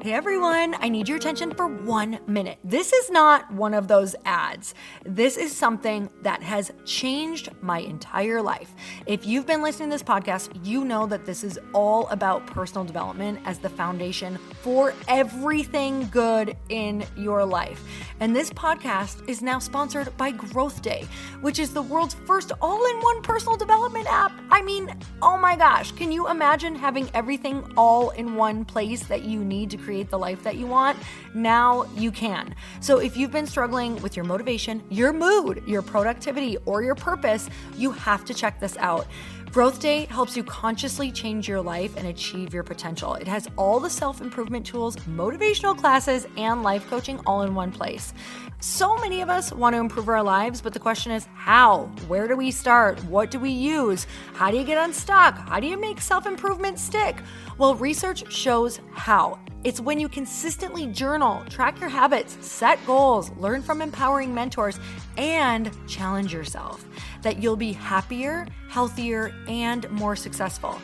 Hey everyone, I need your attention for 1 minute. This is not one of those ads. This is something that has changed my entire life. If you've been listening to this podcast, you know that this is all about personal development as the foundation for everything good in your life. And this podcast is now sponsored by Growth Day, which is the world's first all-in-one personal development app. I mean, oh my gosh, can you imagine having everything all in one place that you need to create the life that you want? Now you can. So if you've been struggling with your motivation, your mood, your productivity, or your purpose, you have to check this out. Growth Day helps you consciously change your life and achieve your potential. It has all the self-improvement tools, motivational classes, and life coaching all in one place. So many of us want to improve our lives, but the question is how? Where do we start? What do we use? How do you get unstuck? How do you make self-improvement stick? Well, research shows how. It's when you consistently journal, track your habits, set goals, learn from empowering mentors, and challenge yourself that you'll be happier, healthier, and more successful.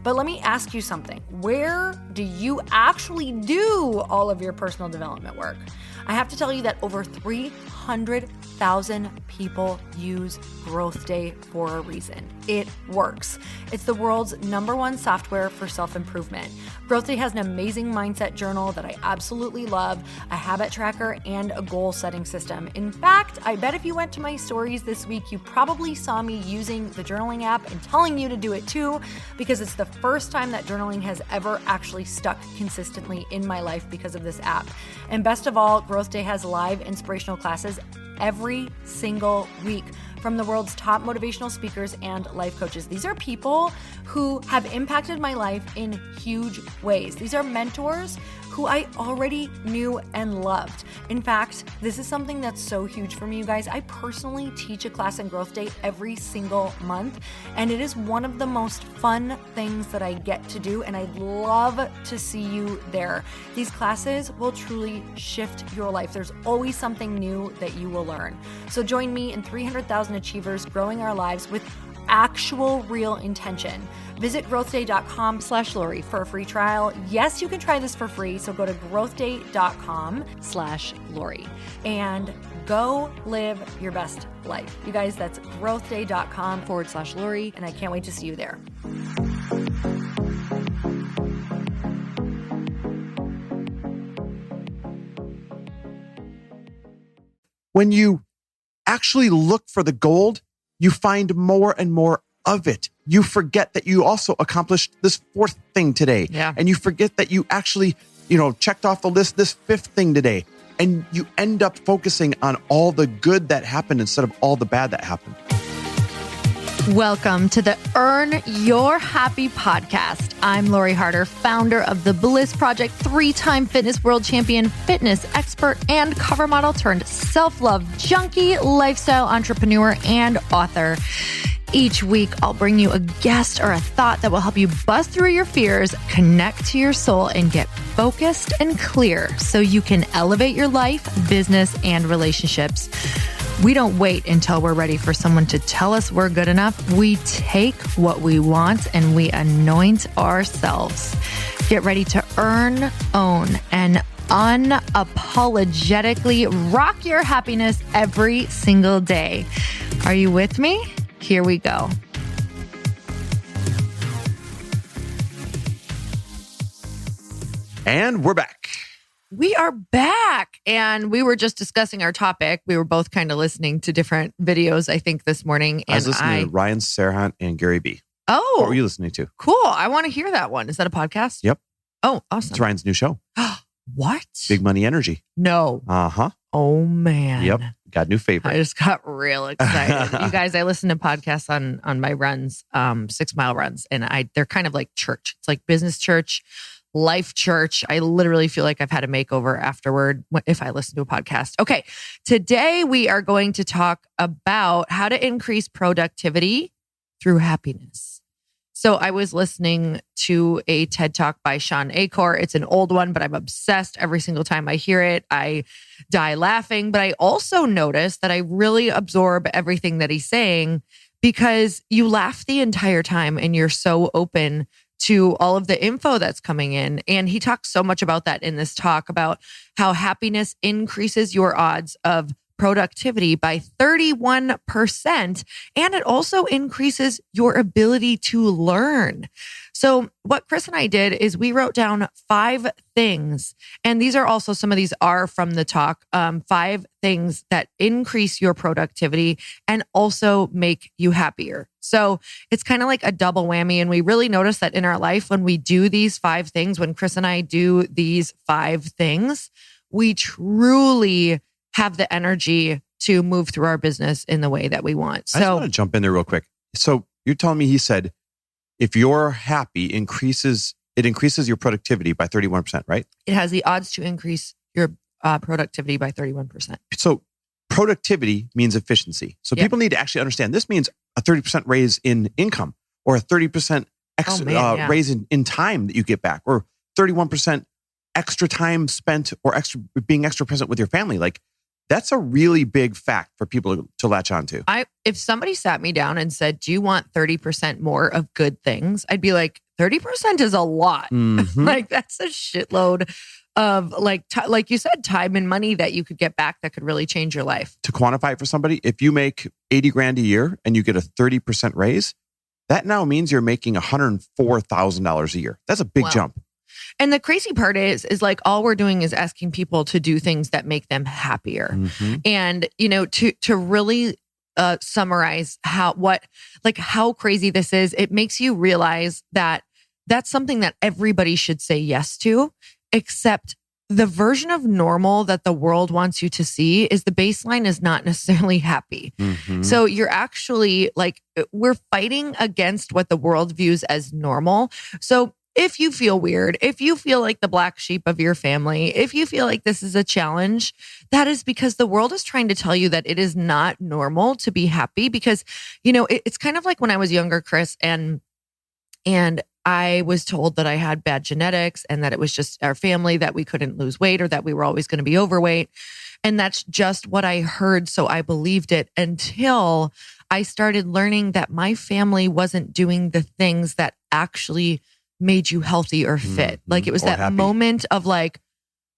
But let me ask you something. Where do you actually do all of your personal development work? I have to tell you that over 300,000 people use Growth Day for a reason. It works. It's the world's #1 software for self-improvement. Growth Day has an amazing mindset journal that I absolutely love, a habit tracker, and a goal-setting system. In fact, I bet if you went to my stories this week, you probably saw me using the journaling app and telling you to do it too, because it's the first time that journaling has ever actually stuck consistently in my life because of this app. And best of all, Growth Day has live inspirational classes every single week from the world's top motivational speakers and life coaches. These are people who have impacted my life in huge ways. These are mentors who I already knew and loved. In fact, this is something that's so huge for me, you guys. I personally teach a class in Growth Day every single month, and it is one of the most fun things that I get to do, and I'd love to see you there. These classes will truly shift your life. There's always something new that you will learn. So join me and 300,000 achievers growing our lives with actual real intention. Visit growthday.com/Lori for a free trial. Yes, you can try this for free. So go to growthday.com/Lori and go live your best life. You guys, that's growthday.com/Lori. And I can't wait to see you there. When you actually look for the gold, you find more and more of it. You forget that you also accomplished this 4th thing today. Yeah. And you forget that you actually, checked off the list this 5th thing today. And you end up focusing on all the good that happened instead of all the bad that happened. Welcome to the Earn Your Happy podcast. I'm Lori Harder, founder of The Bliss Project, 3-time fitness world champion, fitness expert, and cover model turned self-love junkie, lifestyle entrepreneur, and author. Each week, I'll bring you a guest or a thought that will help you bust through your fears, connect to your soul, and get focused and clear so you can elevate your life, business, and relationships. We don't wait until we're ready for someone to tell us we're good enough. We take what we want and we anoint ourselves. Get ready to earn, own, and unapologetically rock your happiness every single day. Are you with me? Here we go. And we're back. We are back. And we were just discussing our topic. We were both kind of listening to different videos, I think, this morning. And I was listening to Ryan Serhant and Gary Vee. Oh. What were you listening to? Cool. I want to hear that one. Is that a podcast? Yep. Oh, awesome. It's Ryan's new show. What? Big Money Energy. No. Uh-huh. Oh, man. Yep. Got a new favorite. I just got real excited. You guys, I listen to podcasts on my runs, 6-mile runs, and they're kind of like church. It's like business church, life church. I literally feel like I've had a makeover afterward if I listen to a podcast. Okay. Today we are going to talk about how to increase productivity through happiness. So I was listening to a TED Talk by Sean Achor. It's an old one, but I'm obsessed. Every single time I hear it, I die laughing. But I also notice that I really absorb everything that he's saying because you laugh the entire time and you're so open to all of the info that's coming in. And he talks so much about that in this talk about how happiness increases your odds of productivity by 31%. And it also increases your ability to learn. So what Chris and I did is we wrote down 5 things. And these are also, some of these are from the talk, 5 things that increase your productivity and also make you happier. So it's kind of like a double whammy. And we really notice that in our life, when we do these 5 things, when Chris and I do these 5 things, we truly have the energy to move through our business in the way that we want. So I just want to jump in there real quick. So you're telling me, he said, if you're happy, it increases your productivity by 31%, right? it has the odds to increase your productivity by 31%. So productivity means efficiency. So Yep. people need to actually understand this means a 30% raise in income, or a 30% raise in time that you get back, or 31% extra time spent, or being extra present with your family. Like, that's a really big fact for people to latch onto. If somebody sat me down and said, do you want 30% more of good things? I'd be like, 30% is a lot. Mhm. Like, that's a shitload of like you said, time and money that you could get back that could really change your life. To quantify it for somebody, if you make 80 grand a year and you get a 30% raise, that now means you're making $104,000 a year. That's a big Wow. jump. And the crazy part is like all we're doing is asking people to do things that make them happier. Mhm. And, to really summarize how crazy this is, it makes you realize that that's something that everybody should say yes to, except the version of normal that the world wants you to see is the baseline is not necessarily happy. Mhm. So you're actually we're fighting against what the world views as normal. So if you feel weird, if you feel like the black sheep of your family, if you feel like this is a challenge, that is because the world is trying to tell you that it is not normal to be happy. Because, it's kind of like when I was younger, Chris, and I was told that I had bad genetics and that it was just our family, that we couldn't lose weight or that we were always going to be overweight. And that's just what I heard. So I believed it until I started learning that my family wasn't doing the things that actually made you healthy or fit. Like, it was Or that happy. moment of like,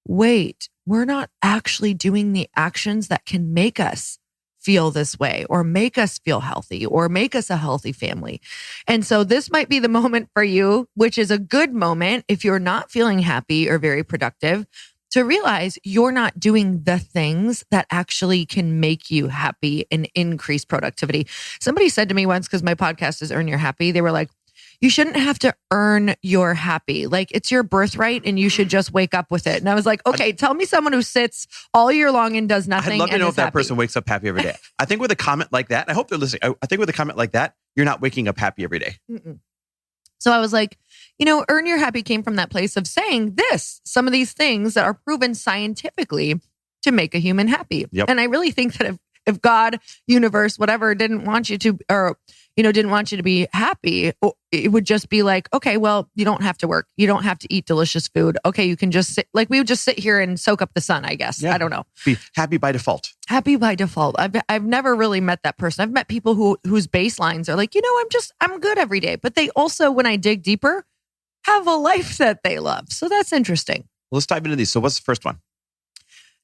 wait, we're not actually doing the actions that can make us feel this way or make us feel healthy or make us a healthy family. And so this might be the moment for you, which is a good moment if you're not feeling happy or very productive, to realize you're not doing the things that actually can make you happy and increase productivity. Somebody said to me once, because my podcast is Earn Your Happy, they were like, you shouldn't have to earn your happy. Like, it's your birthright and you should just wake up with it. And I was like, okay, tell me someone who sits all year long and does nothing. I'd love to and know is if that happy. person wakes up happy every day. I think with a comment like that, I hope they're listening. I think with a comment like that, you're not waking up happy every day. Mm-mm. So I was like, Earn Your Happy came from that place of saying some of these things that are proven scientifically to make a human happy. Yep. And I really think that if God, universe, whatever, didn't want you to, or, didn't want you to be happy, it would just be like, okay, well, you don't have to work. You don't have to eat delicious food. Okay, you can just sit, like we would just sit here and soak up the sun, I guess. Yeah. I don't know. Be happy by default. Happy by default. I've never really met that person. I've met people whose baselines are like, I'm good every day. But they also, when I dig deeper, have a life that they love. So that's interesting. Let's dive into these. So what's the first one?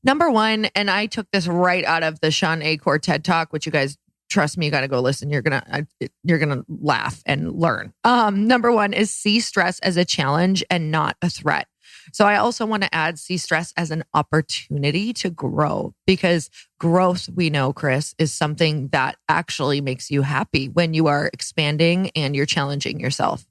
Number one, and I took this right out of the Sean Acor TED Talk, which you guys, trust me, you got to go listen. You're gonna laugh and learn. Number one is see stress as a challenge and not a threat. So I also want to add see stress as an opportunity to grow, because growth, we know, Chris, is something that actually makes you happy when you are expanding and you're challenging yourself.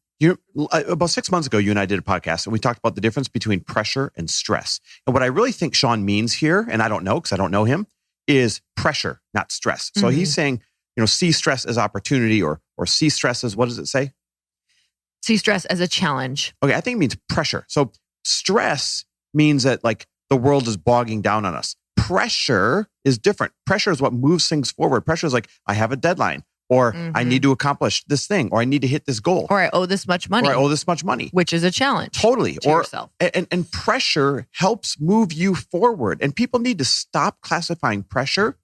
About 6 months ago, you and I did a podcast and we talked about the difference between pressure and stress. And what I really think Sean means here, and I don't know because I don't know him, is pressure, not stress. So he's saying, see stress as opportunity, or see stress as, what does it say? See stress as a challenge. Okay, I think it means pressure. So stress means that like the world is bogging down on us. Pressure is different. Pressure is what moves things forward. Pressure is like, I have a deadline, or I need to accomplish this thing, or I need to hit this goal, Or I owe this much money. or I owe this much money. Which is a challenge. Totally. To Or yourself. and pressure helps move you forward. And people need to stop classifying pressure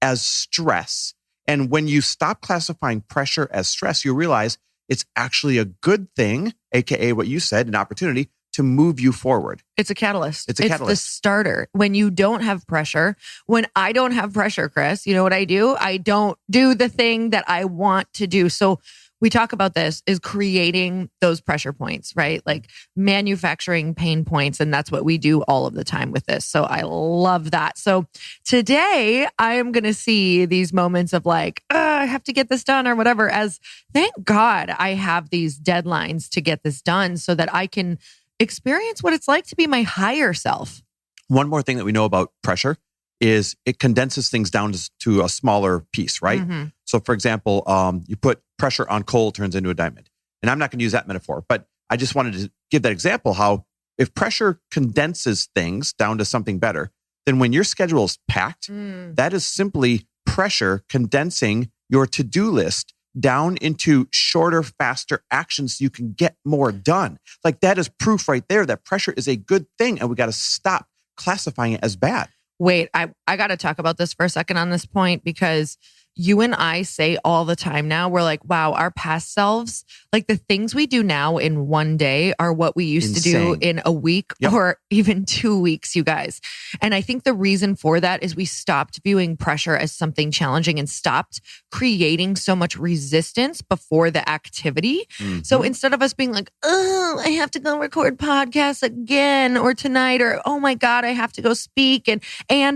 as stress. And when you stop classifying pressure as stress, you realize It's actually a good thing, AKA what you said, an opportunity to move you forward. It's a catalyst. It's a catalyst. It's the starter. When you don't have pressure, when I don't have pressure, Chris, you know what I do? I don't do the thing that I want to do. So we talk about this is creating those pressure points, right? Like manufacturing pain points. And that's what we do all of the time with this. So I love that. So today I am going to see these moments of like, I have to get this done or whatever, as thank God I have these deadlines to get this done so that I can experience what it's like to be my higher self. One more thing that we know about pressure is it condenses things down to a smaller piece, right? So for example, you put pressure on coal turns into a diamond. And I'm not going to use that metaphor, but I just wanted to give that example how if pressure condenses things down to something better, then when your schedule is packed, that is simply pressure condensing your to-do list down into shorter, faster actions so you can get more done. Like that is proof right there that pressure is a good thing and we got to stop classifying it as bad. Wait, I got to talk about this for a second on this point, because you and I say all the time now, we're like, wow, our past selves, like the things we do now in one day are what we used to do in a week or even 2 weeks, you guys. And I think the reason for that is we stopped viewing pressure as something challenging and stopped creating so much resistance before the activity. So instead of us being like, oh, I have to go record podcasts again or tonight, or oh my God, I have to go speak and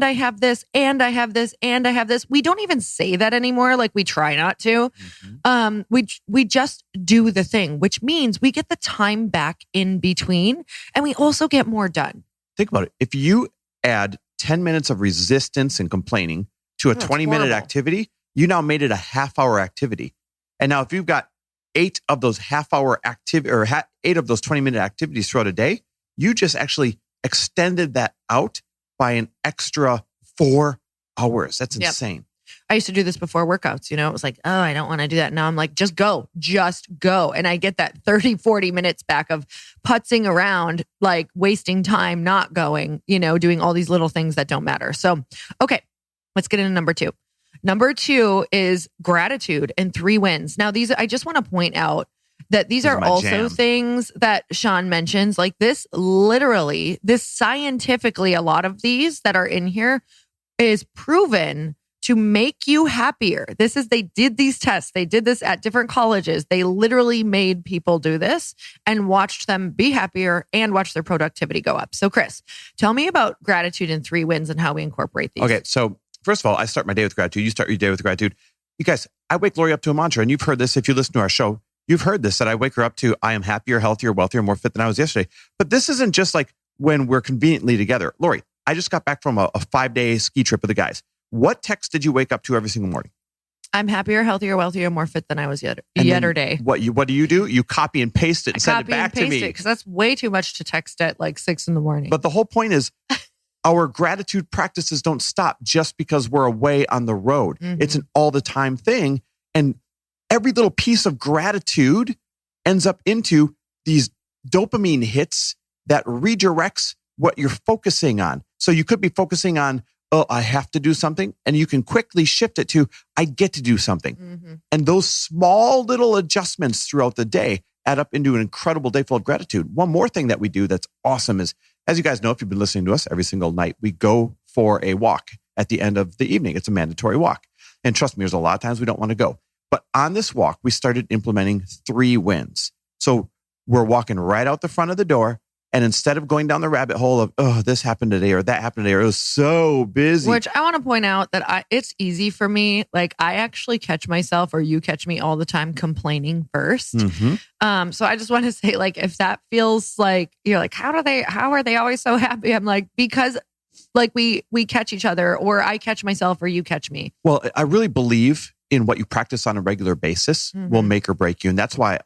I have this and I have this and I have this. We don't even say that anymore. Like we try not to. We just do the thing, which means we get the time back in between and we also get more done. Think about it. If you add 10 minutes of resistance and complaining to a 20-minute activity, you now made it a half-hour activity. And now if you've got 8 of those half-hour activity or 8 of those 20-minute activities throughout a day, you just actually extended that out by an extra 4 hours. That's insane. I used to do this before workouts, you know, it was like, oh, I don't want to do that. Now I'm like, just go. And I get that 30, 40 minutes back of putzing around, like wasting time, not going, you know, doing all these little things that don't matter. So, okay, let's get into number 2. Number 2 is gratitude and 3 wins. Now I just want to point out that these are also things that Sean mentions, like this scientifically, a lot of these that are in here is proven to make you happier. They did these tests. They did this at different colleges. They literally made people do this and watched them be happier and watch their productivity go up. So Chris, tell me about gratitude and 3 wins and how we incorporate these. Okay. So first of all, I start my day with gratitude. You start your day with gratitude. You guys, I wake Lori up to a mantra, and you've heard this if you listen to our show. You've heard this, that I wake her up to, I am happier, healthier, wealthier, more fit than I was yesterday. But this isn't just like when we're conveniently together. Lori, I just got back from a 5-day ski trip with the guys. What text did you wake up to every single morning? I'm happier, healthier, wealthier, more fit than I was yesterday. What do? You copy and paste it and send it back to me. Because that's way too much to text at like 6 a.m. But the whole point is our gratitude practices don't stop just because we're away on the road. It's an all the time thing. And every little piece of gratitude ends up into these dopamine hits that redirects what you're focusing on. So you could be focusing on, oh, I have to do something. And you can quickly shift it to, I get to do something. And those small little adjustments throughout the day add up into an incredible day full of gratitude. One more thing that we do that's awesome is, as you guys know, if you've been listening to us every single night, we go for a walk at the end of the evening. It's a mandatory walk. And trust me, there's a lot of times we don't want to go. But on this walk, we started implementing 3 wins. So we're walking right out the front of the door. And instead of going down the rabbit hole of, oh, this happened today or that happened today, or it was so busy. Which I want to point out that it's easy for me. Like I actually catch myself, or you catch me all the time complaining first. So I just want to say, like, if that feels like, you're like, how are they always so happy? I'm like, because like we catch each other, or I catch myself or you catch me. Well, I really believe in what you practice on a regular basis will make or break you. And that's why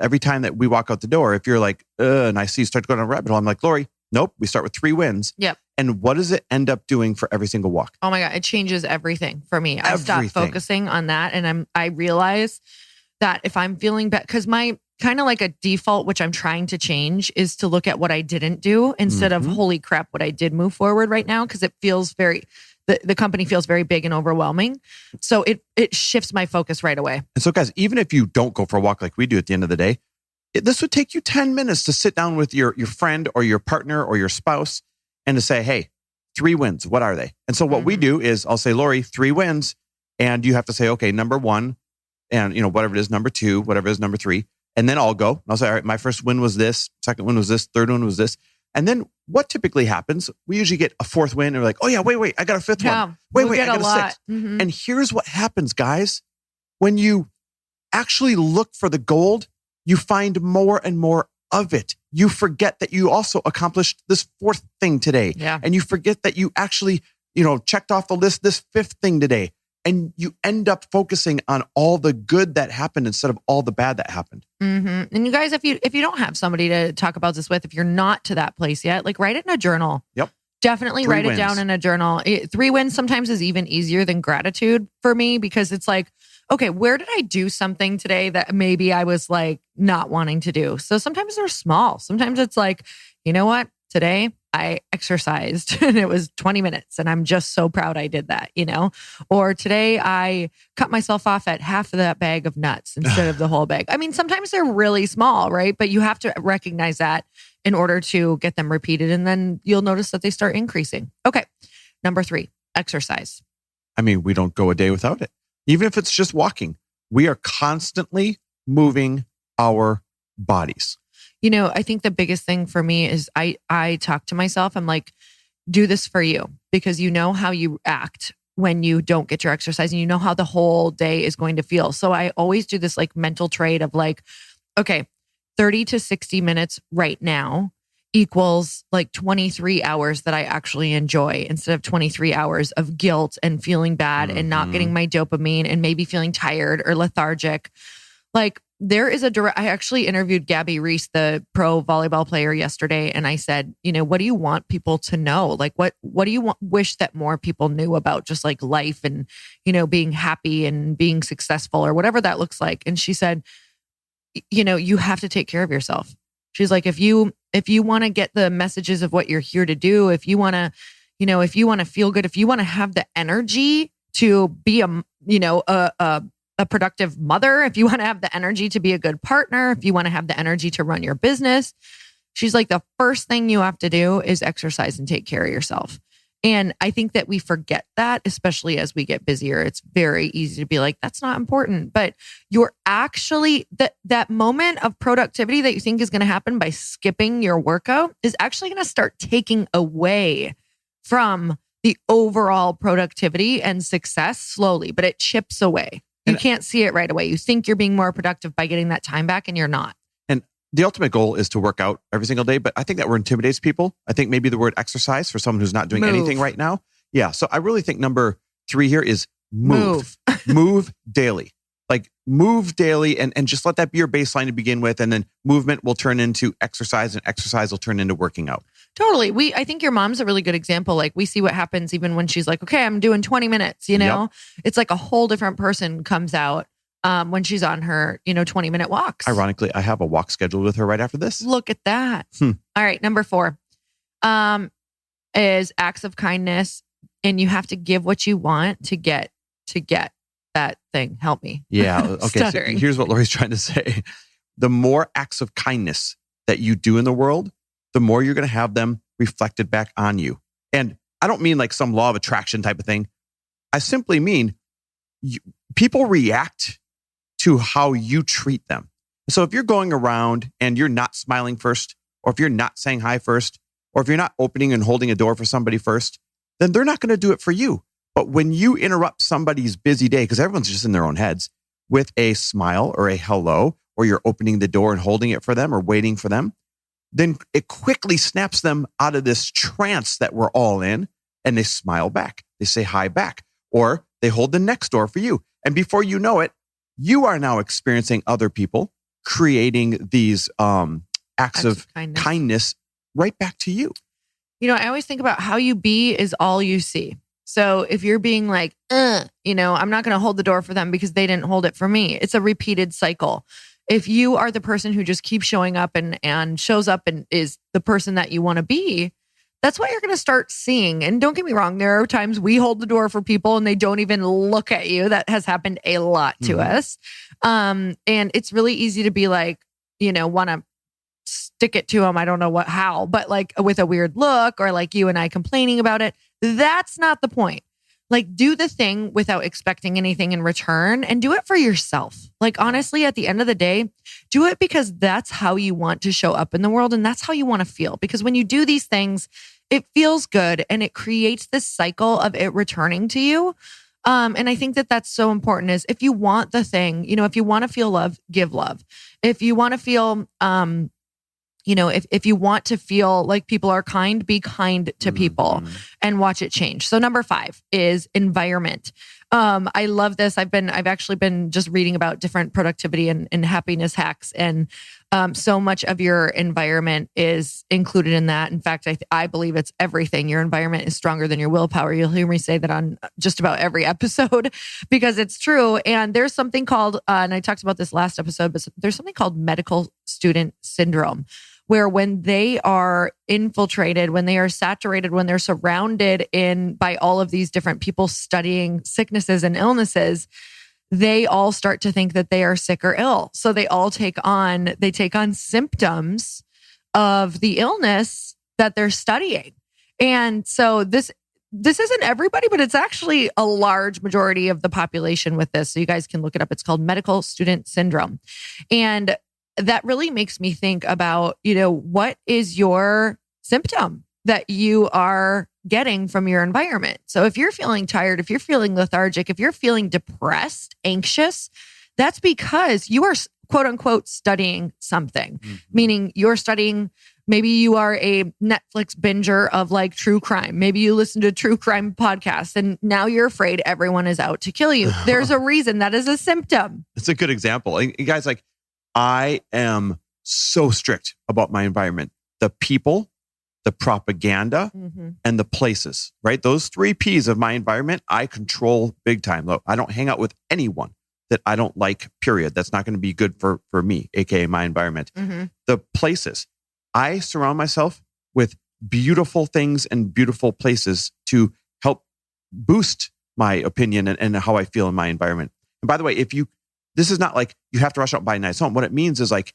every time that we walk out the door, if you're like, and I see you start to go down a rabbit hole, I'm like, Lori, nope, we start with 3 wins. Yep. And what does it end up doing for every single walk? Oh my God, it changes everything for me. I stop focusing on that. And I realize that if I'm feeling bad, because my kind of like a default, which I'm trying to change, is to look at what I didn't do instead of, holy crap, what I did move forward right now. Because it feels very, the company feels very big and overwhelming. So it shifts my focus right away. And so guys, even if you don't go for a walk like we do at the end of the day, this would take you 10 minutes to sit down with your friend or your partner or your spouse and to say, hey, 3 wins, what are they? And so what we do is I'll say, Lori, 3 wins. And you have to say, okay, number 1, and whatever it is, number 2, whatever it is, number 3. And then I'll go. And I'll say, all right, my first win was this, second win was this, third one was this. And then what typically happens, we usually get a 4th win and we're like, oh yeah, wait, I got a 5th one. Wait, I got a 6th. Mm-hmm. And here's what happens, guys. When you actually look for the gold, you find more and more of it. You forget that you also accomplished this 4th thing today. Yeah. And you forget that you actually, checked off the list this 5th thing today. And you end up focusing on all the good that happened instead of all the bad that happened. Mm-hmm. And you guys, if you don't have somebody to talk about this with, if you're not to that place yet, like write it in a journal. Yep. Definitely write it down in a journal. 3 wins sometimes is even easier than gratitude for me because it's like, okay, where did I do something today that maybe I was like not wanting to do? So sometimes they're small. Sometimes it's like, you know what? Today I exercised and it was 20 minutes and I'm just so proud I did that, Or today I cut myself off at half of that bag of nuts instead of the whole bag. I mean, sometimes they're really small, right? But you have to recognize that in order to get them repeated. And then you'll notice that they start increasing. Okay. Number 3, exercise. I mean, we don't go a day without it. Even if it's just walking, we are constantly moving our bodies. I think the biggest thing for me is I talk to myself. I'm like, do this for you because you know how you act when you don't get your exercise and you know how the whole day is going to feel. So I always do this like mental trade of like, okay, 30 to 60 minutes right now equals like 23 hours that I actually enjoy instead of 23 hours of guilt and feeling bad and not getting my dopamine and maybe feeling tired or lethargic. Like there is I actually interviewed Gabby Reese, the pro volleyball player yesterday. And I said, what do you want people to know? Like, what do you wish that more people knew about just like life and, being happy and being successful or whatever that looks like. And she said, you have to take care of yourself. She's like, if you want to get the messages of what you're here to do, if you want to, if you want to feel good, if you want to have the energy to be a productive mother, if you want to have the energy to be a good partner, if you want to have the energy to run your business, she's like, the first thing you have to do is exercise and take care of yourself. And I think that we forget that, especially as we get busier. It's very easy to be like, that's not important. But you're actually, that moment of productivity that you think is going to happen by skipping your workout is actually going to start taking away from the overall productivity and success slowly, but it chips away. You can't see it right away. You think you're being more productive by getting that time back and you're not. And the ultimate goal is to work out every single day, but I think that word intimidates people. I think maybe the word exercise for someone who's not doing anything right now. Yeah. So I really think number 3 here is move. Move daily. Like move daily and just let that be your baseline to begin with. And then movement will turn into exercise and exercise will turn into working out. Totally. I think your mom's a really good example. Like we see what happens even when she's like, okay, I'm doing 20 minutes, Yep. It's like a whole different person comes out when she's on her, 20-minute walks. Ironically, I have a walk scheduled with her right after this. Look at that. All right. Number 4 is acts of kindness. And you have to give what you want to get that thing. Help me. Yeah. Okay. So here's what Lori's trying to say. The more acts of kindness that you do in the world, the more you're going to have them reflected back on you. And I don't mean like some law of attraction type of thing. I simply mean people react to how you treat them. So if you're going around and you're not smiling first, or if you're not saying hi first, or if you're not opening and holding a door for somebody first, then they're not going to do it for you. But when you interrupt somebody's busy day, because everyone's just in their own heads, with a smile or a hello, or you're opening the door and holding it for them or waiting for them, then it quickly snaps them out of this trance that we're all in and they smile back. They say hi back, or they hold the next door for you. And before you know it, you are now experiencing other people creating these acts of kindness right back to you. I always think about how you be is all you see. So if you're being like, I'm not going to hold the door for them because they didn't hold it for me. It's a repeated cycle. If you are the person who just keeps showing up and shows up and is the person that you want to be, that's what you're going to start seeing. And don't get me wrong, there are times we hold the door for people and they don't even look at you. That has happened a lot to us. And it's really easy to be like, want to stick it to them. I don't know how, but like with a weird look or like you and I complaining about it. That's not the point. Like, do the thing without expecting anything in return and do it for yourself. Like, honestly, at the end of the day, do it because that's how you want to show up in the world and that's how you want to feel. Because when you do these things, it feels good and it creates this cycle of it returning to you. And I think that that's so important is if you want the thing, if you want to feel love, give love. If you want to feel, if you want to feel like people are kind, be kind to people and watch it change. So number 5 is environment. I love this. I've actually been just reading about different productivity and happiness hacks. And so much of your environment is included in that. In fact, I believe it's everything. Your environment is stronger than your willpower. You'll hear me say that on just about every episode because it's true. And there's something called, and I talked about this last episode, but there's something called medical student syndrome, where when they are infiltrated, when they are saturated, when they're surrounded by all of these different people studying sicknesses and illnesses, they all start to think that they are sick or ill. So they all take on symptoms of the illness that they're studying. And so this isn't everybody, but it's actually a large majority of the population with this. So you guys can look it up. It's called medical student syndrome. And that really makes me think about, what is your symptom that you are getting from your environment? So if you're feeling tired, if you're feeling lethargic, if you're feeling depressed, anxious, that's because you are quote unquote studying something, meaning you're studying. Maybe you are a Netflix binger of like true crime. Maybe you listen to true crime podcasts and now you're afraid everyone is out to kill you. There's a reason. That is a symptom. It's a good example. And guys, like, I am so strict about my environment. The people, the propaganda, and the places, right? Those 3 P's of my environment, I control big time. Look, I don't hang out with anyone that I don't like, period. That's not going to be good for me, aka my environment. The places, I surround myself with beautiful things and beautiful places to help boost my opinion and how I feel in my environment. And by the way, this is not like you have to rush out and buy a nice home. What it means is like,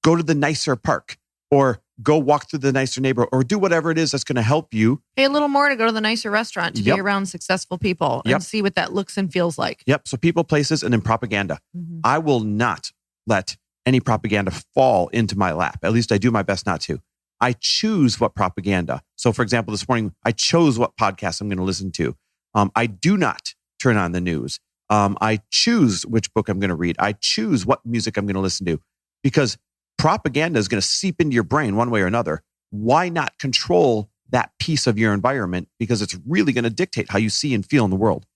go to the nicer park or go walk through the nicer neighborhood or do whatever it is that's going to help you. Pay a little more to go to the nicer restaurant, to be around successful people and see what that looks and feels like. Yep. So people, places, and then propaganda. I will not let any propaganda fall into my lap. At least I do my best not to. I choose what propaganda. So for example, this morning, I chose what podcast I'm going to listen to. I do not turn on the news. I choose which book I'm going to read. I choose what music I'm going to listen to because propaganda is going to seep into your brain one way or another. Why not control that piece of your environment? Because it's really going to dictate how you see and feel in the world.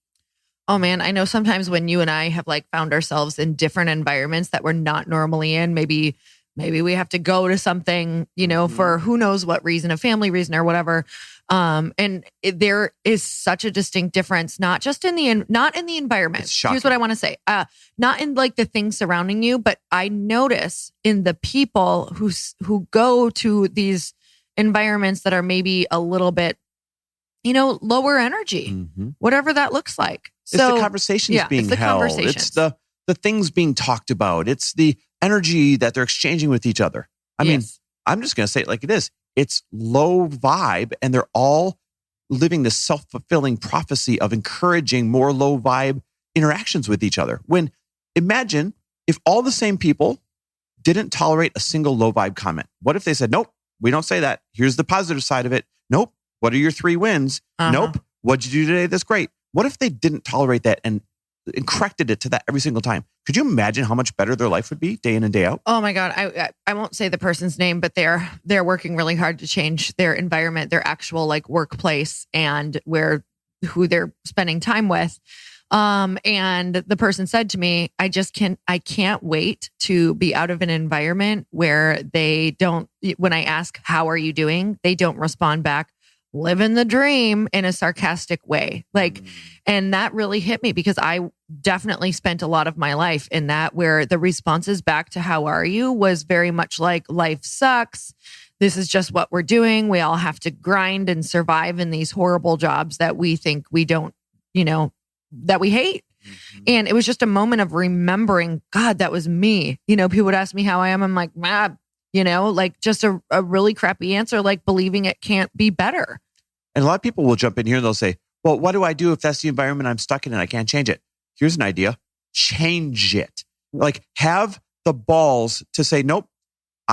Oh man, I know sometimes when you and I have like found ourselves in different environments that we're not normally in, maybe we have to go to something, for who knows what reason, a family reason or whatever. There is such a distinct difference, not in the environment. Here's what I want to say. Not in like the things surrounding you, but I notice in the people who go to these environments that are maybe a little bit, lower energy, whatever that looks like. It's the conversations being held. It's the things being talked about. It's the energy that they're exchanging with each other. I mean, I'm just going to say it like it is. It's low vibe, and they're all living this self-fulfilling prophecy of encouraging more low vibe interactions with each other. When imagine if all the same people didn't tolerate a single low vibe comment. What if they said, nope, we don't say that. Here's the positive side of it. Nope. What are your 3 wins? Nope. What'd you do today that's great? What if they didn't tolerate that and corrected it to that every single time? Could you imagine how much better their life would be day in and day out? Oh my God. I won't say the person's name, but they're working really hard to change their environment, their actual like workplace and who they're spending time with. And the person said to me, I can't wait to be out of an environment where they don't, when I ask, how are you doing? They don't respond back, living the dream, in a sarcastic way. And that really hit me because I definitely spent a lot of my life in that, where the responses back to how are you was very much like life sucks. this is just what we're doing. We all have to grind and survive in these horrible jobs that we think we don't, that we hate. Mm-hmm. And it was just a moment of remembering, God, that was me. People would ask me how I am. I'm like, like just a really crappy answer, like believing it can't be better. And a lot of people will jump in here and they'll say, well, what do I do if that's the environment I'm stuck in and I can't change it? Here's an idea. Change it. Like have the balls to say, nope,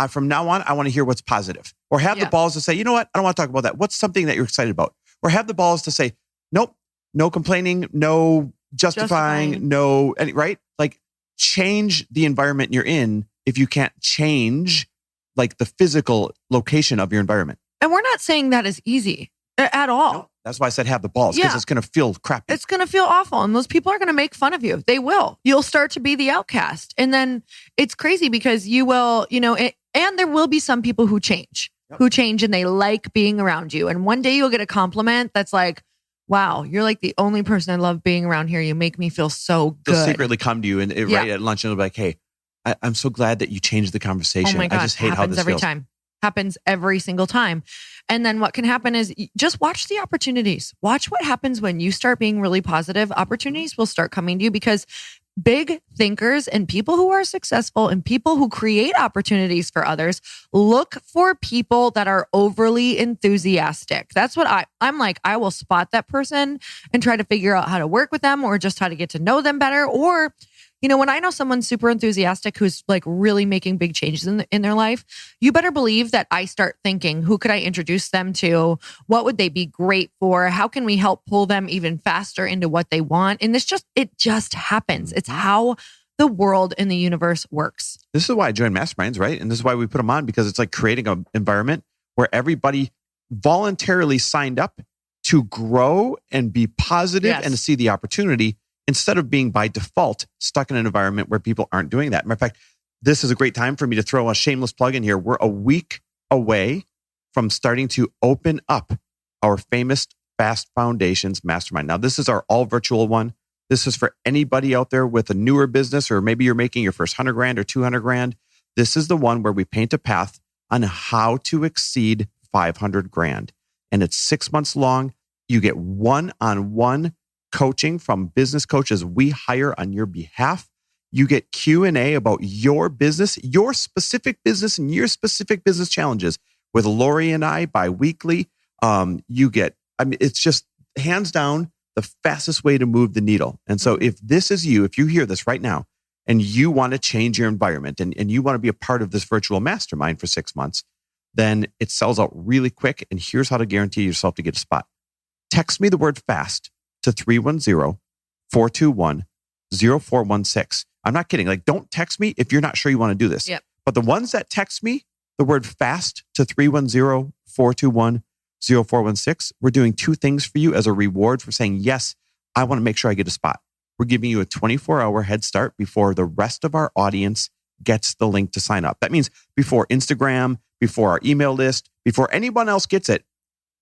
from now on, I want to hear what's positive. Or have the balls to say, you know what? I don't want to talk about that. What's something that you're excited about? Or have the balls to say, nope, no complaining, no justifying. Right? Like change the environment you're in if you can't change like the physical location of your environment. And we're not saying that is easy at all. Nope. That's why I said have the balls, because it's going to feel crappy. It's going to feel awful. And those people are going to make fun of you. They will. You'll start to be the outcast. And then it's crazy because you will, and there will be some people who change and they like being around you. And one day you'll get a compliment that's like, wow, you're like the only person I love being around here. You make me feel so good. They'll secretly come to you and right at lunch and they'll be like, hey, I'm so glad that you changed the conversation. Oh my God, I just hate how this every feels. Time. Happens every single time. And then what can happen is just watch the opportunities. Watch what happens when you start being really positive. Opportunities will start coming to you because big thinkers and people who are successful and people who create opportunities for others look for people that are overly enthusiastic. That's what I'm like. I will spot that person and try to figure out how to work with them or just how to get to know them better. Or when I know someone's super enthusiastic who's like really making big changes in their life, you better believe that I start thinking, who could I introduce them to? What would they be great for? How can we help pull them even faster into what they want? And it just happens. It's how the world and the universe works. This is why I joined masterminds, right? And this is why we put them on, because it's like creating an environment where everybody voluntarily signed up to grow and be positive and to see the opportunity, instead of being by default stuck in an environment where people aren't doing that. Matter of fact, this is a great time for me to throw a shameless plug in here. We're a week away from starting to open up our famous Fast Foundations Mastermind. Now, this is our all virtual one. This is for anybody out there with a newer business, or maybe you're making your first 100 grand or 200 grand. This is the one where we paint a path on how to exceed 500 grand. And it's 6 months long. You get one-on-one coaching from business coaches we hire on your behalf. You get Q&A about your business, your specific business, and your specific business challenges with Lori and I bi-weekly. It's just hands down the fastest way to move the needle. And so if this is you, if you hear this right now and you want to change your environment and you want to be a part of this virtual mastermind for 6 months, then it sells out really quick. And here's how to guarantee yourself to get a spot. Text me the word FAST to 310-421-0416. I'm not kidding. Like, don't text me if you're not sure you want to do this. Yep. But the ones that text me the word FAST to 310-421-0416, we're doing two things for you as a reward for saying, yes, I want to make sure I get a spot. We're giving you a 24-hour head start before the rest of our audience gets the link to sign up. That means before Instagram, before our email list, before anyone else gets it,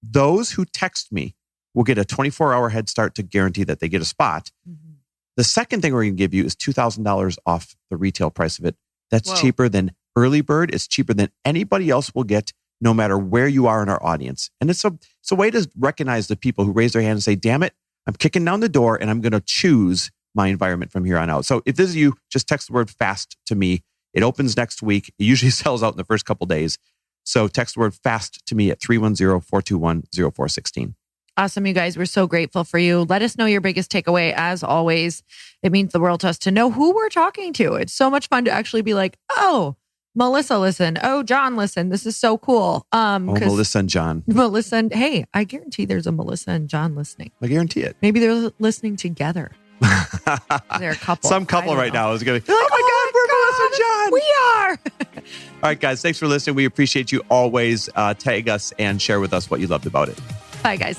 those who text me will get a 24-hour head start to guarantee that they get a spot. Mm-hmm. The second thing we're going to give you is $2,000 off the retail price of it. That's cheaper than early bird. It's cheaper than anybody else will get, no matter where you are in our audience. And it's a way to recognize the people who raise their hand and say, damn it, I'm kicking down the door and I'm going to choose my environment from here on out. So if this is you, just text the word FAST to me. It opens next week. It usually sells out in the first couple days. So text the word FAST to me at 310-421-0416. Awesome, you guys. We're so grateful for you. Let us know your biggest takeaway. As always, it means the world to us to know who we're talking to. It's so much fun to actually be like, oh, Melissa, listen. Oh, John, listen. This is so cool. Melissa and John. Melissa and, hey, I guarantee there's a Melissa and John listening. I guarantee it. Maybe they're listening together. They're a couple. Some couple right now is going to be like, oh my God, we're Melissa and John. We are. All right, guys. Thanks for listening. We appreciate you always. Tag us and share with us what you loved about it. Bye, guys.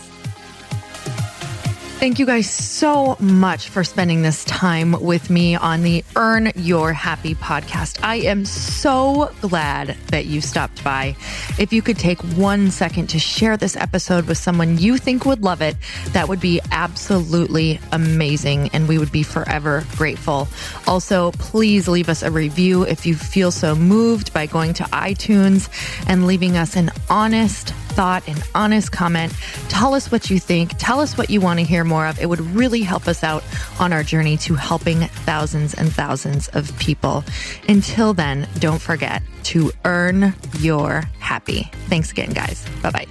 Thank you guys so much for spending this time with me on the Earn Your Happy podcast. I am so glad that you stopped by. If you could take 1 second to share this episode with someone you think would love it, that would be absolutely amazing, and we would be forever grateful. Also, please leave us a review if you feel so moved by going to iTunes and leaving us an honest thought, an honest comment. Tell us what you think. Tell us what you want to hear more of. It would really help us out on our journey to helping thousands and thousands of people. Until then, don't forget to earn your happy. Thanks again, guys. Bye-bye.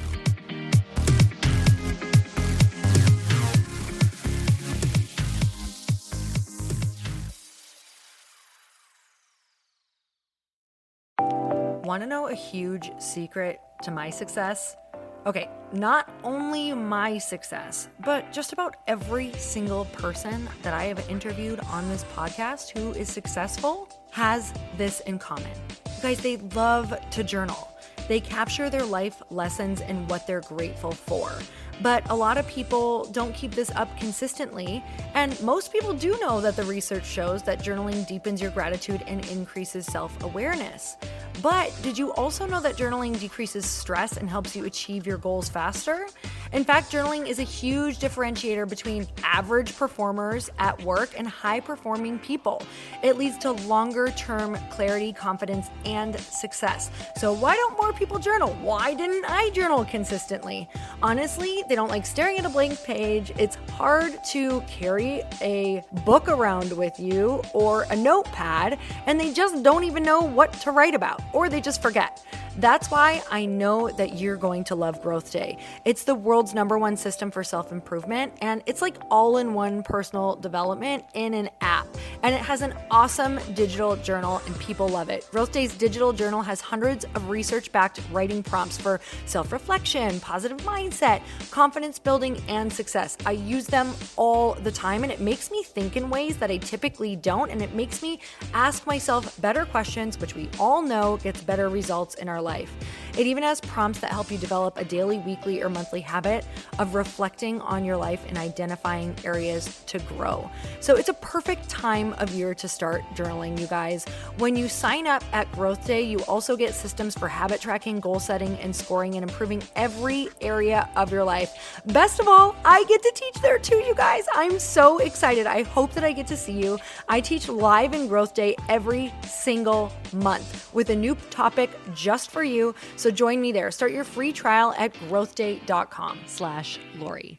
Want to know a huge secret to my success? Okay, not only my success, but just about every single person that I have interviewed on this podcast who is successful has this in common. You guys, they love to journal. They capture their life lessons and what they're grateful for. But a lot of people don't keep this up consistently. And most people do know that the research shows that journaling deepens your gratitude and increases self-awareness. But did you also know that journaling decreases stress and helps you achieve your goals faster? In fact, journaling is a huge differentiator between average performers at work and high-performing people. It leads to longer-term clarity, confidence, and success. So why don't more people journal? Why didn't I journal consistently? Honestly, they don't like staring at a blank page. It's hard to carry a book around with you or a notepad, and they just don't even know what to write about, or they just forget. That's why I know that you're going to love Growth Day. It's the world's #1 system for self-improvement, and it's like all-in-one personal development in an app. And it has an awesome digital journal, and people love it. Growth Day's digital journal has hundreds of research-backed writing prompts for self-reflection, positive mindset, confidence building, and success. I use them all the time, and it makes me think in ways that I typically don't, and it makes me ask myself better questions, which we all know gets better results in our life. It even has prompts that help you develop a daily, weekly, or monthly habit of reflecting on your life and identifying areas to grow. So it's a perfect time of year to start journaling, you guys. When you sign up at Growth Day, you also get systems for habit tracking, goal setting, and scoring, and improving every area of your life. Best of all, I get to teach there too, you guys. I'm so excited. I hope that I get to see you. I teach live in Growth Day every single month with a new topic just for you. So join me there. Start your free trial at growthday.com/Lori.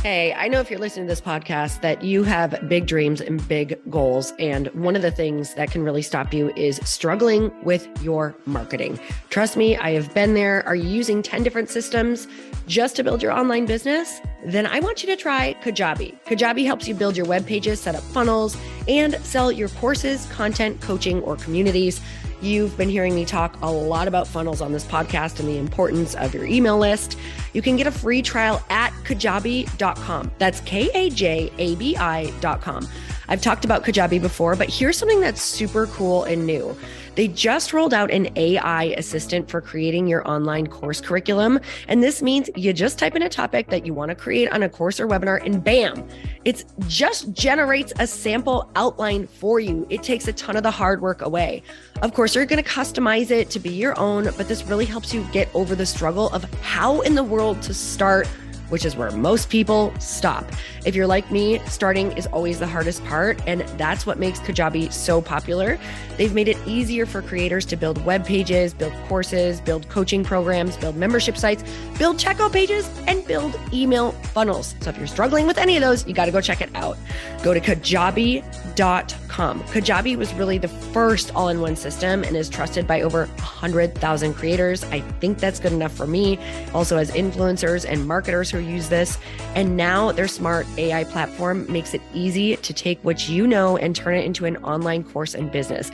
Hey, I know if you're listening to this podcast that you have big dreams and big goals. And one of the things that can really stop you is struggling with your marketing. Trust me, I have been there. Are you using 10 different systems just to build your online business? Then I want you to try Kajabi. Kajabi helps you build your web pages, set up funnels, and sell your courses, content, coaching, or communities. You've been hearing me talk a lot about funnels on this podcast and the importance of your email list. You can get a free trial at kajabi.com. That's Kajabi.com. I've talked about Kajabi before, but here's something that's super cool and new. They just rolled out an AI assistant for creating your online course curriculum. And this means you just type in a topic that you want to create on a course or webinar, and bam, it just generates a sample outline for you. It takes a ton of the hard work away. Of course, you're going to customize it to be your own, but this really helps you get over the struggle of how in the world to start, which is where most people stop. If you're like me, starting is always the hardest part, and that's what makes Kajabi so popular. They've made it easier for creators to build web pages, build courses, build coaching programs, build membership sites, build checkout pages, and build email funnels. So if you're struggling with any of those, you got to go check it out. Go to Kajabi.com. Kajabi was really the first all-in-one system and is trusted by over 100,000 creators. I think that's good enough for me. Also as influencers and marketers who use this. And now their smart AI platform makes it easy to take what you know and turn it into an online course and business.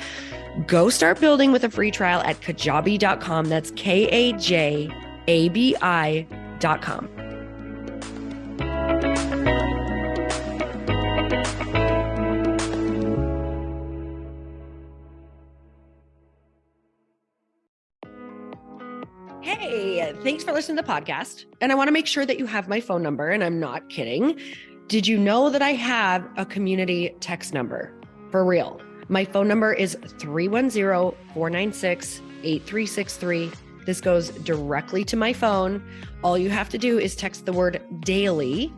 Go start building with a free trial at Kajabi.com. That's Kajabi.com. Hey, thanks for listening to the podcast. And I want to make sure that you have my phone number, and I'm not kidding. Did you know that I have a community text number? For real. My phone number is 310-496-8363. This goes directly to my phone. All you have to do is text the word daily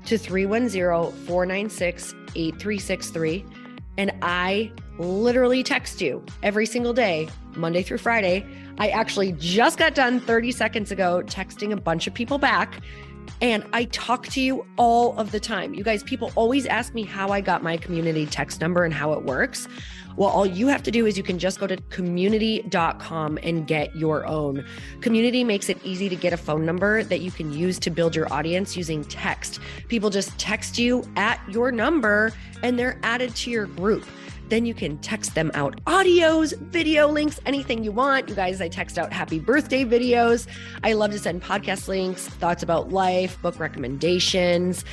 to 310-496-8363. And I literally text you every single day, Monday through Friday. I actually just got done 30 seconds ago texting a bunch of people back, and I talk to you all of the time. You guys, people always ask me how I got my community text number and how it works. Well, all you have to do is you can just go to community.com and get your own. Community makes it easy to get a phone number that you can use to build your audience using text. People just text you at your number and they're added to your group. Then you can text them out audios, video links, anything you want. You guys, I text out happy birthday videos. I love to send podcast links, thoughts about life, book recommendations,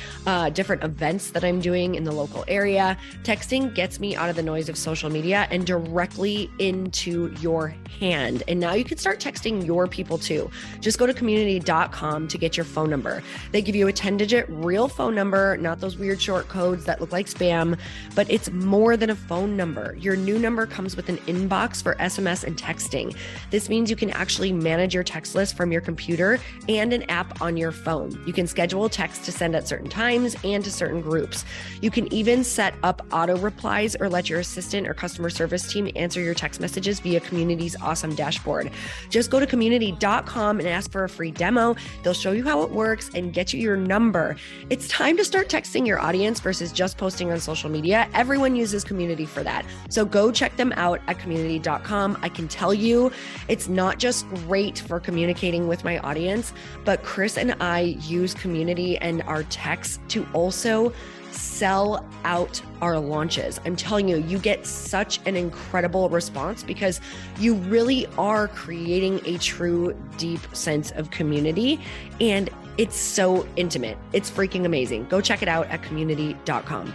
different events that I'm doing in the local area. Texting gets me out of the noise of social media and directly into your hand. And now you can start texting your people too. Just go to community.com to get your phone number. They give you a 10-digit real phone number, not those weird short codes that look like spam, but it's more than a phone number. Your new number comes with an inbox for SMS and texting. This means you can actually manage your text list from your computer and an app on your phone. You can schedule text to send at certain times and to certain groups. You can even set up auto replies or let your assistant or customer service team answer your text messages via Community's awesome dashboard. Just go to community.com and ask for a free demo. They'll show you how it works and get you your number. It's time to start texting your audience versus just posting on social media. Everyone uses Community for that. So go check them out at community.com. I can tell you it's not just great for communicating with my audience, but Chris and I use Community and our texts to also sell out our launches. I'm telling you, you get such an incredible response because you really are creating a true, deep sense of community. And it's so intimate. It's freaking amazing. Go check it out at community.com.